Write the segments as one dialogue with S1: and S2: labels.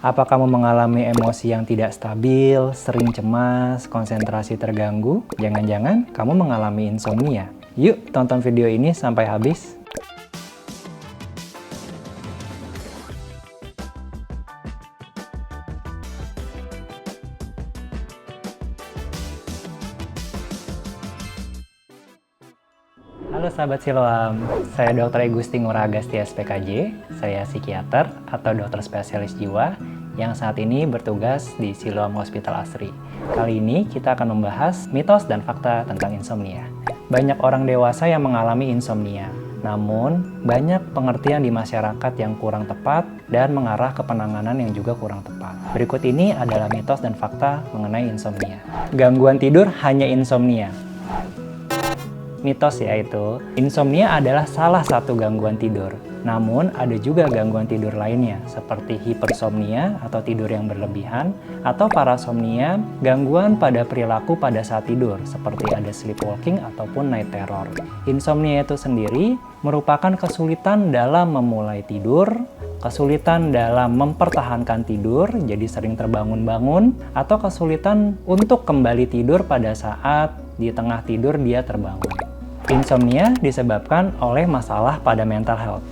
S1: Apa kamu mengalami emosi yang tidak stabil, sering cemas, konsentrasi terganggu? Jangan-jangan kamu mengalami insomnia. Yuk, tonton video ini sampai habis. Halo sahabat Siloam, saya Dr. Igusti Ngurah Agastya SPKJ, saya psikiater atau dokter spesialis jiwa yang saat ini bertugas di Siloam Hospital Asri. Kali ini kita akan membahas mitos dan fakta tentang insomnia. Banyak orang dewasa yang mengalami insomnia, namun banyak pengertian di masyarakat yang kurang tepat dan mengarah ke penanganan yang juga kurang tepat. Berikut ini adalah mitos dan fakta mengenai insomnia. Gangguan tidur hanya insomnia. Mitos yaitu, insomnia adalah salah satu gangguan tidur. Namun, ada juga gangguan tidur lainnya, seperti hipersomnia atau tidur yang berlebihan, atau parasomnia, gangguan pada perilaku pada saat tidur, seperti ada sleepwalking ataupun night terror. Insomnia itu sendiri merupakan kesulitan dalam memulai tidur, kesulitan dalam mempertahankan tidur, jadi sering terbangun-bangun, atau kesulitan untuk kembali tidur pada saat di tengah tidur dia terbangun. Insomnia disebabkan oleh masalah pada mental health.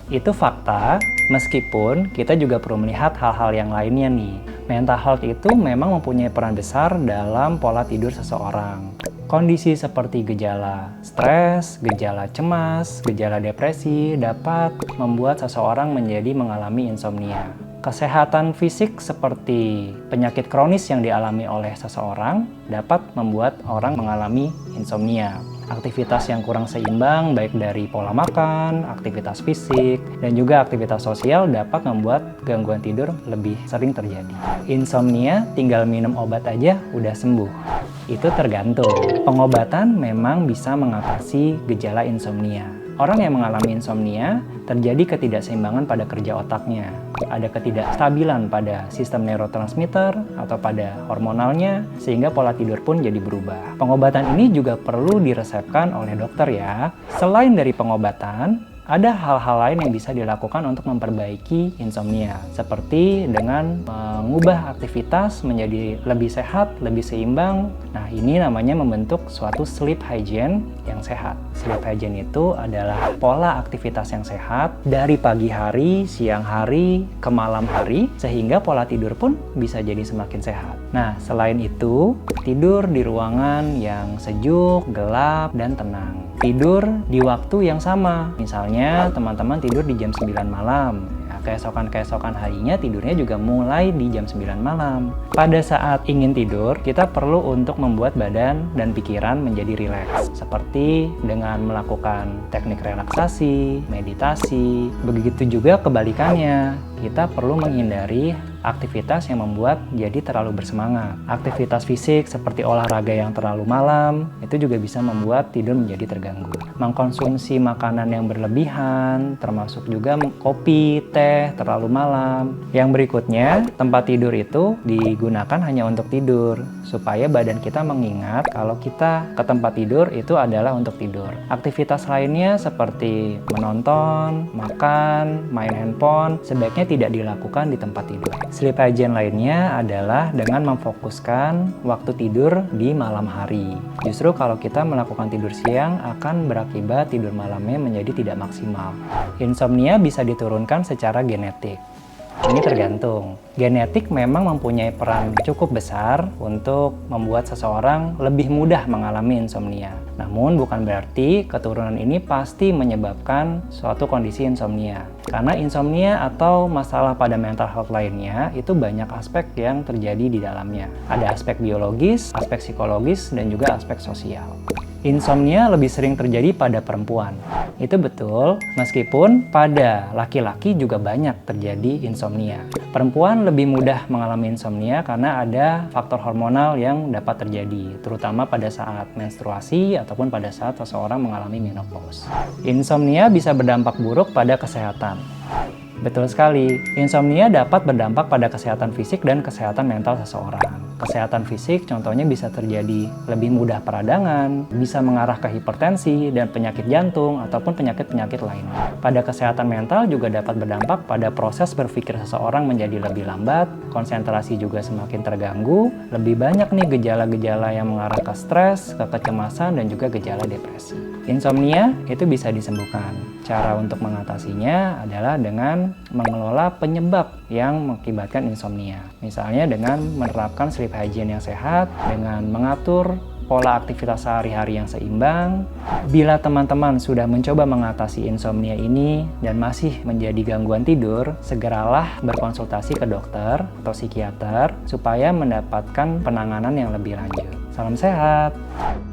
S1: Itu fakta, meskipun kita juga perlu melihat hal-hal yang lainnya nih. Mental health itu memang mempunyai peran besar dalam pola tidur seseorang. Kondisi seperti gejala stres, gejala cemas, gejala depresi dapat membuat seseorang menjadi mengalami insomnia. Kesehatan fisik seperti penyakit kronis yang dialami oleh seseorang dapat membuat orang mengalami insomnia. Aktivitas yang kurang seimbang baik dari pola makan, aktivitas fisik, dan juga aktivitas sosial dapat membuat gangguan tidur lebih sering terjadi. Insomnia tinggal minum obat aja udah sembuh. Itu tergantung. Pengobatan memang bisa mengatasi gejala insomnia. Orang yang mengalami insomnia terjadi ketidakseimbangan pada kerja otaknya. Ada ketidakstabilan pada sistem neurotransmitter atau pada hormonalnya, sehingga pola tidur pun jadi berubah. Pengobatan ini juga perlu diresepkan oleh dokter ya. Selain dari pengobatan, ada hal-hal lain yang bisa dilakukan untuk memperbaiki insomnia, seperti dengan mengubah aktivitas menjadi lebih sehat, lebih seimbang. Nah, ini namanya membentuk suatu sleep hygiene yang sehat. Sleep hygiene itu adalah pola aktivitas yang sehat dari pagi hari, siang hari, ke malam hari, sehingga pola tidur pun bisa jadi semakin sehat. Nah, selain itu, tidur di ruangan yang sejuk, gelap, dan tenang. Tidur di waktu yang sama. Misalnya teman-teman tidur di jam 9 malam. Keesokan-keesokan harinya tidurnya juga mulai di jam 9 malam. Pada saat ingin tidur, kita perlu untuk membuat badan dan pikiran menjadi rileks. Seperti dengan melakukan teknik relaksasi, meditasi. Begitu juga kebalikannya. Kita perlu menghindari aktivitas yang membuat jadi terlalu bersemangat. Aktivitas fisik seperti olahraga yang terlalu malam, itu juga bisa membuat tidur menjadi terganggu. Mengkonsumsi makanan yang berlebihan, termasuk juga kopi, teh, terlalu malam. Yang berikutnya, tempat tidur itu digunakan hanya untuk tidur, supaya badan kita mengingat kalau kita ke tempat tidur itu adalah untuk tidur. Aktivitas lainnya seperti menonton, makan, main handphone, sebaiknya tidak dilakukan di tempat tidur. Sleep hygiene lainnya adalah dengan memfokuskan waktu tidur di malam hari. Justru kalau kita melakukan tidur siang akan berakibat tidur malamnya menjadi tidak maksimal. Insomnia bisa diturunkan secara genetik. Ini tergantung. Genetik memang mempunyai peran cukup besar untuk membuat seseorang lebih mudah mengalami insomnia. Namun bukan berarti keturunan ini pasti menyebabkan suatu kondisi insomnia. Karena insomnia atau masalah pada mental health lainnya itu banyak aspek yang terjadi di dalamnya. Ada aspek biologis, aspek psikologis, dan juga aspek sosial. Insomnia lebih sering terjadi pada perempuan. Itu betul, meskipun pada laki-laki juga banyak terjadi insomnia. Perempuan lebih mudah mengalami insomnia karena ada faktor hormonal yang dapat terjadi, terutama pada saat menstruasi ataupun pada saat seseorang mengalami menopause. Insomnia bisa berdampak buruk pada kesehatan. Betul sekali, insomnia dapat berdampak pada kesehatan fisik dan kesehatan mental seseorang. kesehatan fisik contohnya bisa terjadi lebih mudah peradangan, bisa mengarah ke hipertensi dan penyakit jantung ataupun penyakit-penyakit lainnya. Pada kesehatan mental juga dapat berdampak pada proses berpikir seseorang menjadi lebih lambat, konsentrasi juga semakin terganggu, lebih banyak nih gejala-gejala yang mengarah ke stres, ke kecemasan dan juga gejala depresi. Insomnia itu bisa disembuhkan. Cara untuk mengatasinya adalah dengan mengelola penyebab yang mengakibatkan insomnia. Misalnya dengan menerapkan sleep hygiene yang sehat, dengan mengatur pola aktivitas sehari-hari yang seimbang. Bila teman-teman sudah mencoba mengatasi insomnia ini dan masih menjadi gangguan tidur, segeralah berkonsultasi ke dokter atau psikiater supaya mendapatkan penanganan yang lebih lanjut. Salam sehat!